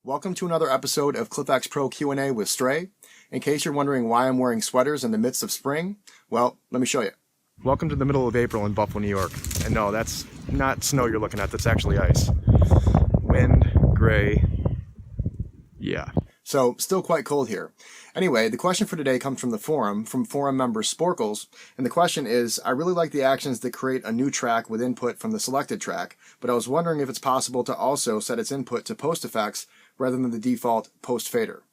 Welcome to another episode of ClyphX Pro Q&A with Stray. In case you're wondering why I'm wearing sweaters in the midst of spring, well, let me show you. Welcome to the middle of April in Buffalo, New York. And no, that's not snow you're looking at, that's actually ice. Wind, gray, yeah. So, still quite cold here. Anyway, the question for today comes from the forum, from forum member Sporkles, and the question is, I really like the actions that create a new track with input from the selected track, but I was wondering if it's possible to also set its input to post effects rather than the default post fader.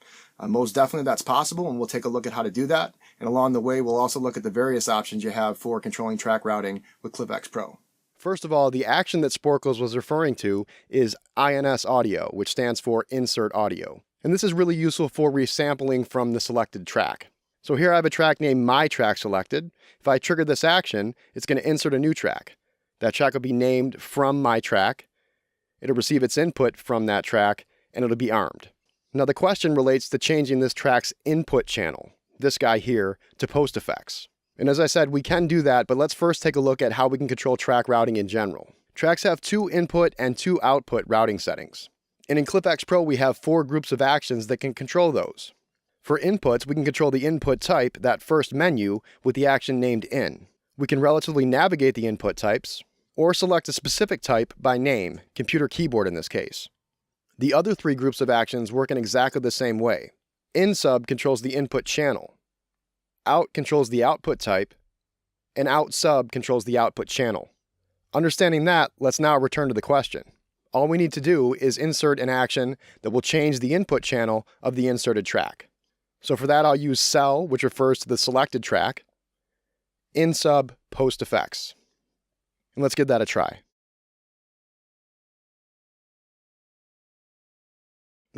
Most definitely that's possible, and we'll take a look at how to do that, and along the way we'll also look at the various options you have for controlling track routing with ClyphX Pro. First of all, the action that Sporkles was referring to is INS audio, which stands for insert audio. And this is really useful for resampling from the selected track. So here I have a track named My Track selected. If I trigger this action, it's going to insert a new track. That track will be named From My Track. It'll receive its input from that track, and it'll be armed. Now the question relates to changing this track's input channel, this guy here, to post effects. And as I said, we can do that, but let's first take a look at how we can control track routing in general. Tracks have 2 input and 2 output routing settings. And in ClyphX Pro, we have 4 groups of actions that can control those. For inputs, we can control the input type, that first menu, with the action named in. We can relatively navigate the input types, or select a specific type by name, computer keyboard in this case. The other 3 groups of actions work in exactly the same way. In sub controls the input channel. Out controls the output type, and out sub controls the output channel. Understanding that, let's now return to the question. All we need to do is insert an action that will change the input channel of the inserted track. So for that, I'll use cell, which refers to the selected track, in sub post effects. And let's give that a try.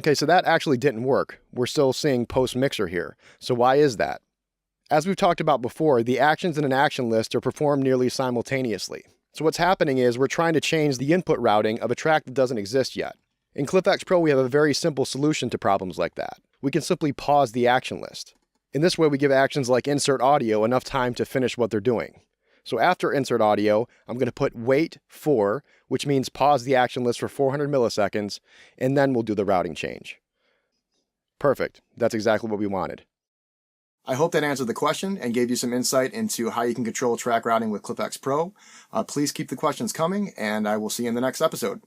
Okay, so that actually didn't work. We're still seeing post mixer here. So why is that? As we've talked about before, the actions in an action list are performed nearly simultaneously. So what's happening is we're trying to change the input routing of a track that doesn't exist yet. In ClyphX Pro, we have a very simple solution to problems like that. We can simply pause the action list. In this way, we give actions like insert audio enough time to finish what they're doing. So after insert audio, I'm going to put wait for, which means pause the action list for 400 milliseconds, and then we'll do the routing change. Perfect. That's exactly what we wanted. I hope that answered the question and gave you some insight into how you can control track routing with ClyphX Pro. Please keep the questions coming, and I will see you in the next episode.